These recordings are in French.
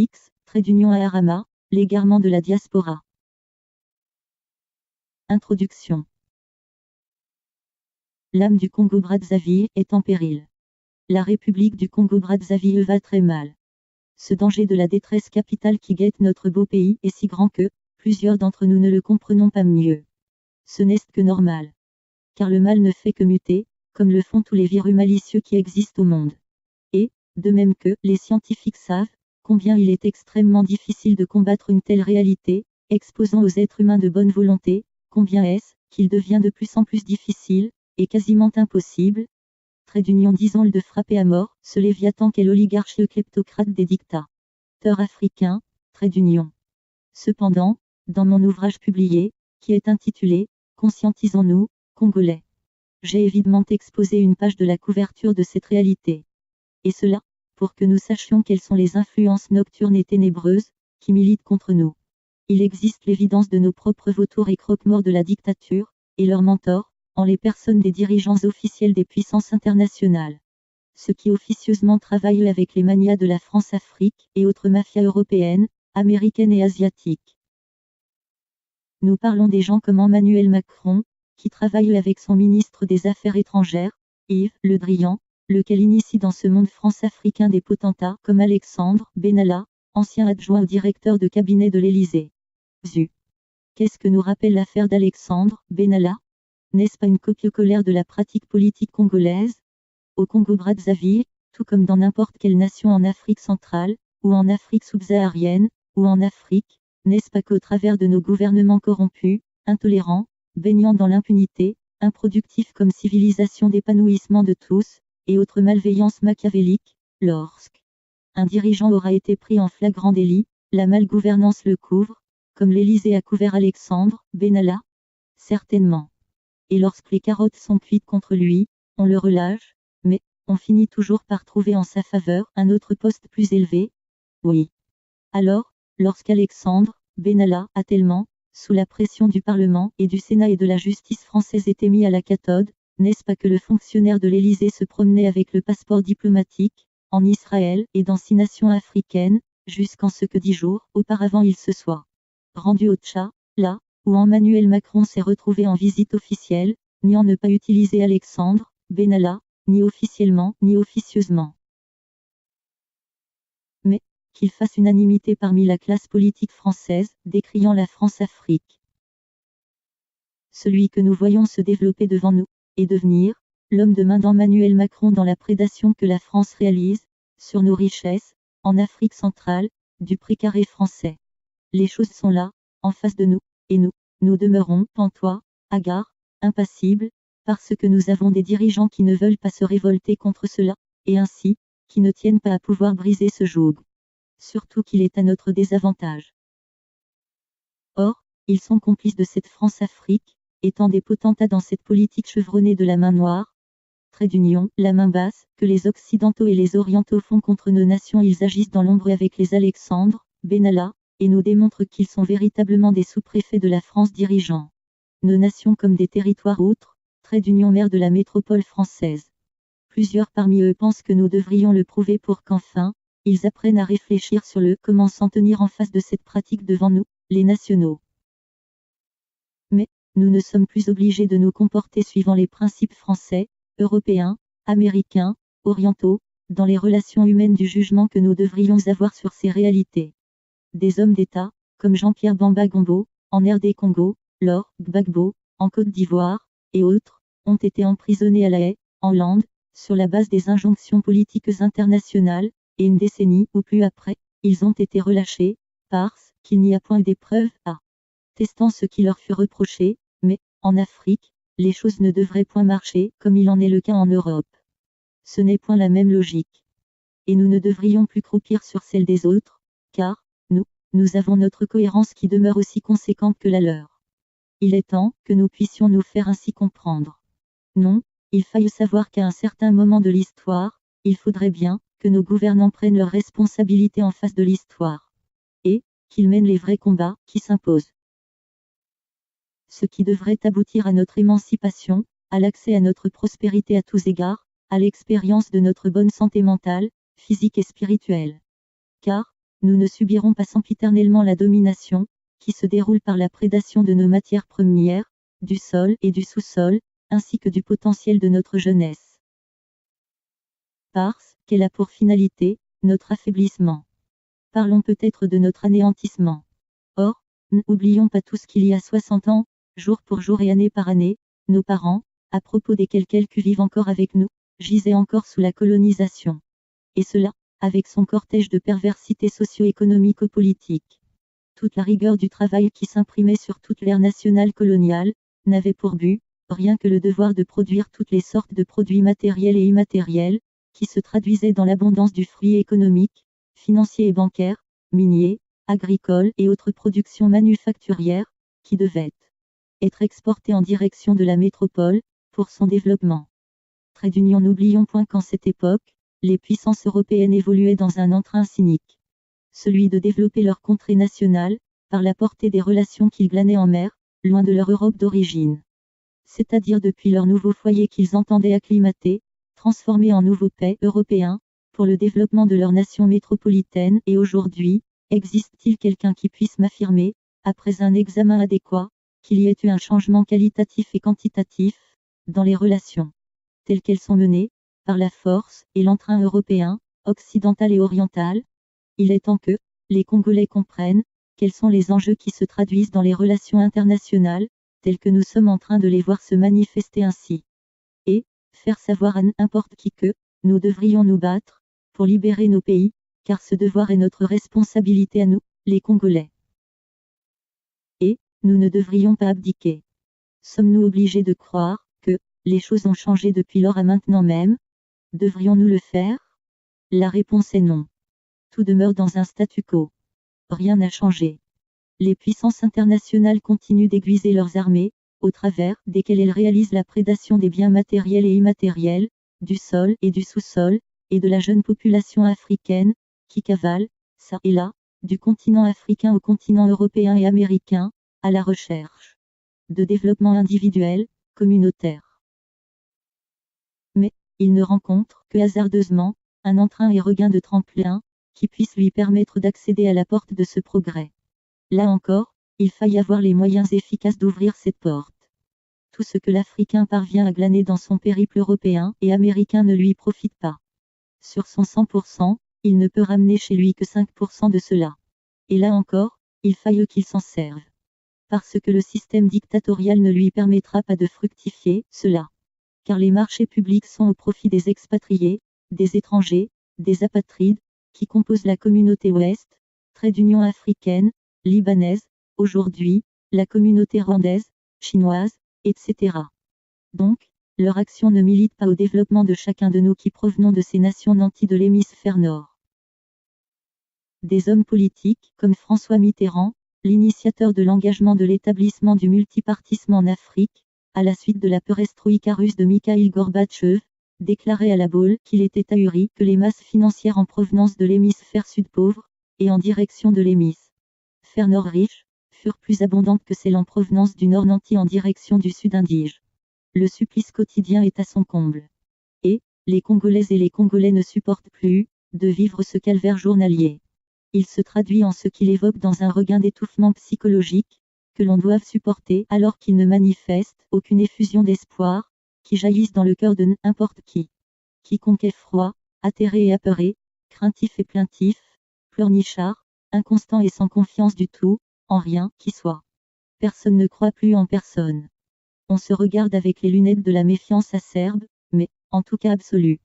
X, _Arama, l'égarement de la diaspora. Introduction. L'âme du Congo-Brazzaville est en péril. La République du Congo-Brazzaville va très mal. Ce danger de la détresse capitale qui guette notre beau pays est si grand que, plusieurs d'entre nous ne le comprenons pas mieux. Ce n'est que normal. Car le mal ne fait que muter, comme le font tous les virus malicieux qui existent au monde. Et, de même que les scientifiques savent, combien il est extrêmement difficile de combattre une telle réalité, exposant aux êtres humains de bonne volonté, combien est-ce qu'il devient de plus en plus difficile, et quasiment impossible, disons le de frapper à mort, ce léviathan qu'est l'oligarchie kleptocrate des dictateurs africains, Cependant, dans mon ouvrage publié, qui est intitulé « Conscientisons-nous, Congolais », j'ai évidemment exposé une page de la couverture de cette réalité. Et cela, pour que nous sachions quelles sont les influences nocturnes et ténébreuses, qui militent contre nous. Il existe l'évidence de nos propres vautours et croque-morts de la dictature, et leurs mentors, en les personnes des dirigeants officiels des puissances internationales. Ceux qui officieusement travaillent avec les manias de la France-Afrique et autres mafias européennes, américaines et asiatiques. Nous parlons des gens comme Emmanuel Macron, qui travaille avec son ministre des Affaires étrangères, Yves Le Drian, lequel initie dans ce monde France-africain des potentats comme Alexandre Benalla, ancien adjoint au directeur de cabinet de l'Élysée. Zut! Qu'est-ce que nous rappelle l'affaire d'Alexandre Benalla? N'est-ce pas une copie-collère de la pratique politique congolaise? Au Congo-Brazzaville, tout comme dans n'importe quelle nation en Afrique centrale, ou en Afrique subsaharienne, ou en Afrique, n'est-ce pas qu'au travers de nos gouvernements corrompus, intolérants, baignant dans l'impunité, improductifs comme civilisation d'épanouissement de tous, et autres malveillances machiavéliques, lorsque un dirigeant aura été pris en flagrant délit, la malgouvernance le couvre, comme l'Élysée a couvert Alexandre Benalla? Certainement. Et lorsque les carottes sont cuites contre lui, on le relâche, mais on finit toujours par trouver en sa faveur un autre poste plus élevé. Oui. Alors, lorsqu'Alexandre Benalla a tellement, sous la pression du Parlement et du Sénat et de la justice française été mis à la cathode, n'est-ce pas que le fonctionnaire de l'Élysée se promenait avec le passeport diplomatique, en Israël et dans 6 nations africaines, jusqu'en ce que 10 jours auparavant il se soit rendu au Tchad, là où Emmanuel Macron s'est retrouvé en visite officielle, n'ayant ne pas utilisé Alexandre Benalla, ni officiellement ni officieusement. Mais, qu'il fasse unanimité parmi la classe politique française, décriant la France-Afrique. Celui que nous voyons se développer devant nous, et devenir, l'homme de main d'Emmanuel Macron dans la prédation que la France réalise, sur nos richesses, en Afrique centrale, du précaré français. Les choses sont là, en face de nous, et nous demeurons, pantois, hagards, impassibles, parce que nous avons des dirigeants qui ne veulent pas se révolter contre cela, et ainsi, qui ne tiennent pas à pouvoir briser ce joug. Surtout qu'il est à notre désavantage. Or, ils sont complices de cette France-Afrique, étant des potentats dans cette politique chevronnée de la main noire, la main basse, que les Occidentaux et les Orientaux font contre nos nations. Ils agissent dans l'ombre avec les Alexandre Benalla, et nous démontrent qu'ils sont véritablement des sous-préfets de la France dirigeants. Nos nations comme des territoires autres, mère de la métropole française. Plusieurs parmi eux pensent que nous devrions le prouver pour qu'enfin, ils apprennent à réfléchir sur le comment s'en tenir en face de cette pratique devant nous, les nationaux. Mais, nous ne sommes plus obligés de nous comporter suivant les principes français, européens, américains, orientaux, dans les relations humaines du jugement que nous devrions avoir sur ces réalités. Des hommes d'État, comme Jean-Pierre Bamba Gombo, en RD Congo, Laurent Gbagbo, en Côte d'Ivoire, et autres, ont été emprisonnés à La Haye, en Hollande, sur la base des injonctions politiques internationales, et une décennie ou plus après, ils ont été relâchés, parce qu'il n'y a point d'épreuve attestant ce qui leur fut reproché, mais, en Afrique, les choses ne devraient point marcher comme il en est le cas en Europe. Ce n'est point la même logique. Et nous ne devrions plus croupir sur celle des autres, car, nous avons notre cohérence qui demeure aussi conséquente que la leur. Il est temps que nous puissions nous faire ainsi comprendre. Non, il faille savoir qu'à un certain moment de l'histoire, il faudrait bien que nos gouvernants prennent leurs responsabilités en face de l'histoire. Et qu'ils mènent les vrais combats qui s'imposent. Ce qui devrait aboutir à notre émancipation, à l'accès à notre prospérité à tous égards, à l'expérience de notre bonne santé mentale, physique et spirituelle. Car, nous ne subirons pas sempiternellement la domination, qui se déroule par la prédation de nos matières premières, du sol et du sous-sol, ainsi que du potentiel de notre jeunesse. Parce qu'elle a pour finalité, notre affaiblissement. Parlons peut-être de notre anéantissement. Or, n'oublions pas tout ce qu'il y a 60 ans, jour pour jour et année par année, nos parents, à propos desquels quelques vivent encore avec nous, gisaient encore sous la colonisation. Et cela, avec son cortège de perversité socio-économico-politique. Toute la rigueur du travail qui s'imprimait sur toute l'ère nationale coloniale, n'avait pour but, rien que le devoir de produire toutes les sortes de produits matériels et immatériels, qui se traduisaient dans l'abondance du fruit économique, financier et bancaire, minier, agricole et autres productions manufacturières, qui devaient être exportées en direction de la métropole, pour son développement. Trait d'union. N'oublions point qu'en cette époque, les puissances européennes évoluaient dans un entrain cynique. Celui de développer leur contrée nationale, par la portée des relations qu'ils glanaient en mer, loin de leur Europe d'origine. C'est-à-dire depuis leur nouveau foyer qu'ils entendaient acclimater, transformer en nouveaux pays européens, pour le développement de leur nation métropolitaine. Et aujourd'hui, existe-t-il quelqu'un qui puisse m'affirmer, après un examen adéquat, qu'il y ait eu un changement qualitatif et quantitatif, dans les relations, telles qu'elles sont menées, par la force et l'entrain européen, occidental et oriental? Il est temps que les Congolais comprennent quels sont les enjeux qui se traduisent dans les relations internationales, telles que nous sommes en train de les voir se manifester ainsi. Et faire savoir à n'importe qui que nous devrions nous battre pour libérer nos pays, car ce devoir est notre responsabilité à nous, les Congolais. Et nous ne devrions pas abdiquer. Sommes-nous obligés de croire que les choses ont changé depuis lors à maintenant même? Devrions-nous le faire? La réponse est non. Tout demeure dans un statu quo. Rien n'a changé. Les puissances internationales continuent d'aiguiser leurs armées, au travers desquelles elles réalisent la prédation des biens matériels et immatériels, du sol et du sous-sol, et de la jeune population africaine, qui cavale, ça et là, du continent africain au continent européen et américain, à la recherche de développement individuel, communautaire. Mais, il ne rencontre que hasardeusement, un entrain et regain de tremplin, qui puisse lui permettre d'accéder à la porte de ce progrès. Là encore, il faille avoir les moyens efficaces d'ouvrir cette porte. Tout ce que l'Africain parvient à glaner dans son périple européen et américain ne lui profite pas. Sur son 100%, il ne peut ramener chez lui que 5% de cela. Et là encore, il faille qu'il s'en serve. Parce que le système dictatorial ne lui permettra pas de fructifier cela. Car les marchés publics sont au profit des expatriés, des étrangers, des apatrides, qui composent la communauté ouest, trait d'union africaine, libanaise, aujourd'hui, la communauté rwandaise, chinoise, etc. Donc, leur action ne milite pas au développement de chacun de nous qui provenons de ces nations nanties de l'hémisphère nord. Des hommes politiques, comme François Mitterrand, l'initiateur de l'engagement de l'établissement du multipartisme en Afrique, à la suite de la perestroïka russe de Mikhaïl Gorbatchev, déclarait à la Baule qu'il était ahuri que les masses financières en provenance de l'hémisphère sud pauvre, et en direction de l'hémisphère nord riche, furent plus abondantes que celles en provenance du nord nanti en direction du sud indige. Le supplice quotidien est à son comble. Et, les Congolaises et les Congolais ne supportent plus, de vivre ce calvaire journalier. Il se traduit en ce qu'il évoque dans un regain d'étouffement psychologique, que l'on doit supporter alors qu'il ne manifeste aucune effusion d'espoir, qui jaillisse dans le cœur de n'importe qui. Quiconque est froid, atterré et apeuré, craintif et plaintif, pleurnichard, inconstant et sans confiance du tout, en rien qui soit. Personne ne croit plus en personne. On se regarde avec les lunettes de la méfiance acerbe, mais, en tout cas absolue.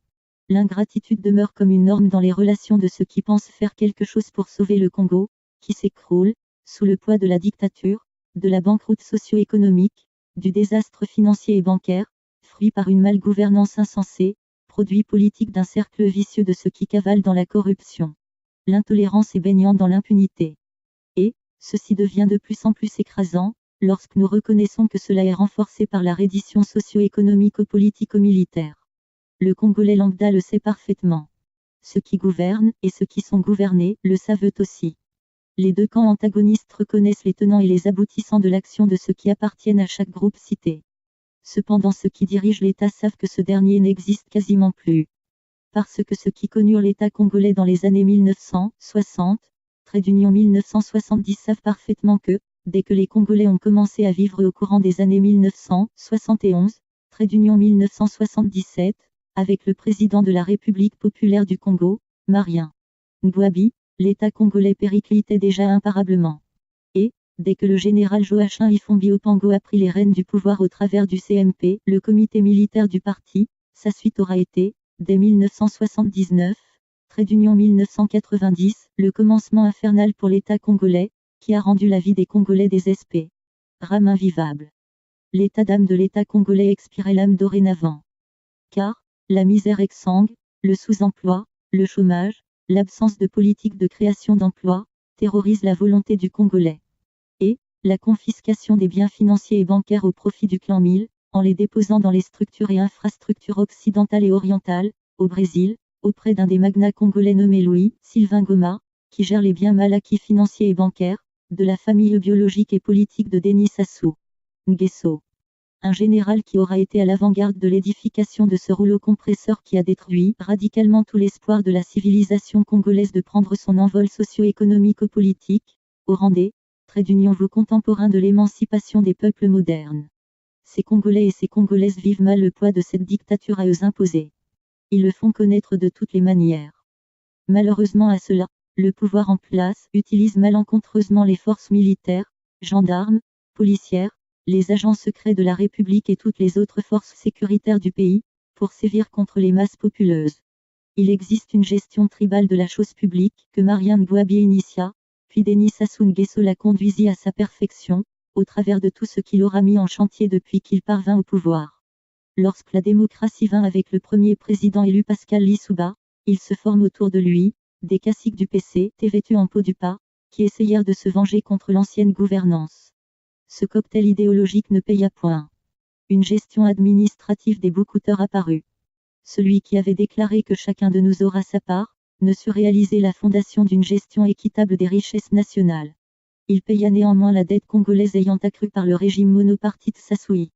L'ingratitude demeure comme une norme dans les relations de ceux qui pensent faire quelque chose pour sauver le Congo, qui s'écroule, sous le poids de la dictature, de la banqueroute socio-économique, du désastre financier et bancaire, fruit par une malgouvernance insensée, produit politique d'un cercle vicieux de ceux qui cavalent dans la corruption, l'intolérance et baignant dans l'impunité. Et, ceci devient de plus en plus écrasant, lorsque nous reconnaissons que cela est renforcé par la reddition socio-économico-politico-militaire. Le Congolais lambda le sait parfaitement. Ceux qui gouvernent et ceux qui sont gouvernés le savent aussi. Les deux camps antagonistes reconnaissent les tenants et les aboutissants de l'action de ceux qui appartiennent à chaque groupe cité. Cependant ceux qui dirigent l'État savent que ce dernier n'existe quasiment plus. Parce que ceux qui connurent l'État congolais dans les années 1960, Trait d'union 1970 savent parfaitement que, dès que les Congolais ont commencé à vivre au courant des années 1971, Trait d'union 1977, avec le président de la République populaire du Congo, Marien Ngouabi, l'État congolais périclitait déjà imparablement. Et, dès que le général Joachim Ifombi Opango a pris les rênes du pouvoir au travers du CMP, le comité militaire du parti, sa suite aura été, dès 1979, Trait-d'union 1990, le commencement infernal pour l'État congolais, qui a rendu la vie des Congolais rame invivable. L'état d'âme de l'État congolais expirait l'âme dorénavant. Car, la misère exsangue, le sous-emploi, le chômage, l'absence de politique de création d'emplois, terrorisent la volonté du Congolais. Et, la confiscation des biens financiers et bancaires au profit du clan Mille, en les déposant dans les structures et infrastructures occidentales et orientales, au Brésil, auprès d'un des magnats congolais nommé Louis-Sylvain Goma, qui gère les biens mal acquis financiers et bancaires, de la famille biologique et politique de Denis Sassou Nguesso. Un général qui aura été à l'avant-garde de l'édification de ce rouleau compresseur qui a détruit radicalement tout l'espoir de la civilisation congolaise de prendre son envol socio-économico-politique, au rang des traits d'union vos contemporains de l'émancipation des peuples modernes. Ces Congolais et ces Congolaises vivent mal le poids de cette dictature à eux imposée. Ils le font connaître de toutes les manières. Malheureusement à cela, le pouvoir en place utilise malencontreusement les forces militaires, gendarmes, policières, les agents secrets de la République et toutes les autres forces sécuritaires du pays, pour sévir contre les masses populeuses. Il existe une gestion tribale de la chose publique que Marien Ngouabi initia, puis Denis Sassou Nguesso la conduisit à sa perfection, au travers de tout ce qu'il aura mis en chantier depuis qu'il parvint au pouvoir. Lorsque la démocratie vint avec le premier président élu Pascal Lissouba, il se forme autour de lui, des caciques du PC, vêtus en peau du pas, qui essayèrent de se venger contre l'ancienne gouvernance. Ce cocktail idéologique ne paya point. Une gestion administrative des boucouteurs apparut. Celui qui avait déclaré que chacun de nous aura sa part, ne sut réaliser la fondation d'une gestion équitable des richesses nationales. Il paya néanmoins la dette congolaise ayant accru par le régime monopartite Sassoui.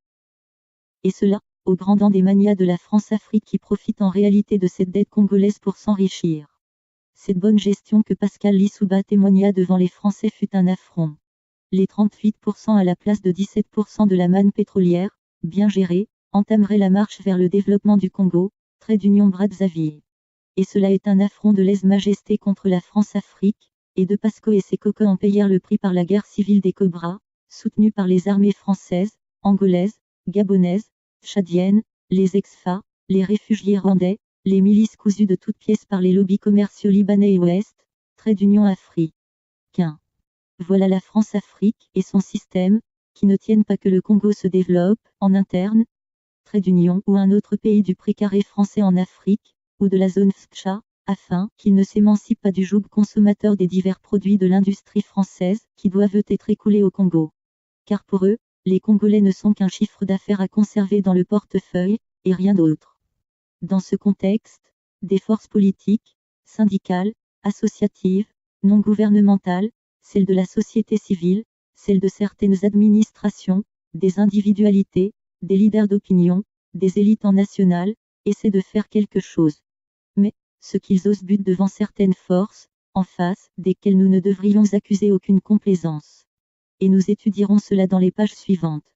Et cela, au grand dam des manias de la France-Afrique qui profitent en réalité de cette dette congolaise pour s'enrichir. Cette bonne gestion que Pascal Lissouba témoigna devant les Français fut un affront. Les 38% à la place de 17% de la manne pétrolière, bien gérée, entameraient la marche vers le développement du Congo, Trait-d'union Brazzaville. Et cela est un affront de lèse-majesté contre la France-Afrique, et de Pasco et ses coquins en payèrent le prix par la guerre civile des Cobras, soutenue par les armées françaises, angolaises, gabonaises, tchadiennes, les ex-FA, les réfugiés rwandais, les milices cousues de toutes pièces par les lobbies commerciaux libanais et ouest, Trait-d'union africain. Voilà la France-Afrique et son système, qui ne tiennent pas que le Congo se développe, en interne, Trait-d'union ou un autre pays du précaré français en Afrique, ou de la zone FCHA, afin qu'il ne s'émancipe pas du joug consommateur des divers produits de l'industrie française, qui doivent être écoulés au Congo. Car pour eux, les Congolais ne sont qu'un chiffre d'affaires à conserver dans le portefeuille, et rien d'autre. Dans ce contexte, des forces politiques, syndicales, associatives, non gouvernementales, celles de la société civile, celles de certaines administrations, des individualités, des leaders d'opinion, des élites en national, essaient de faire quelque chose. Mais, ce qu'ils osent butent devant certaines forces, en face, desquelles nous ne devrions accuser aucune complaisance. Et nous étudierons cela dans les pages suivantes.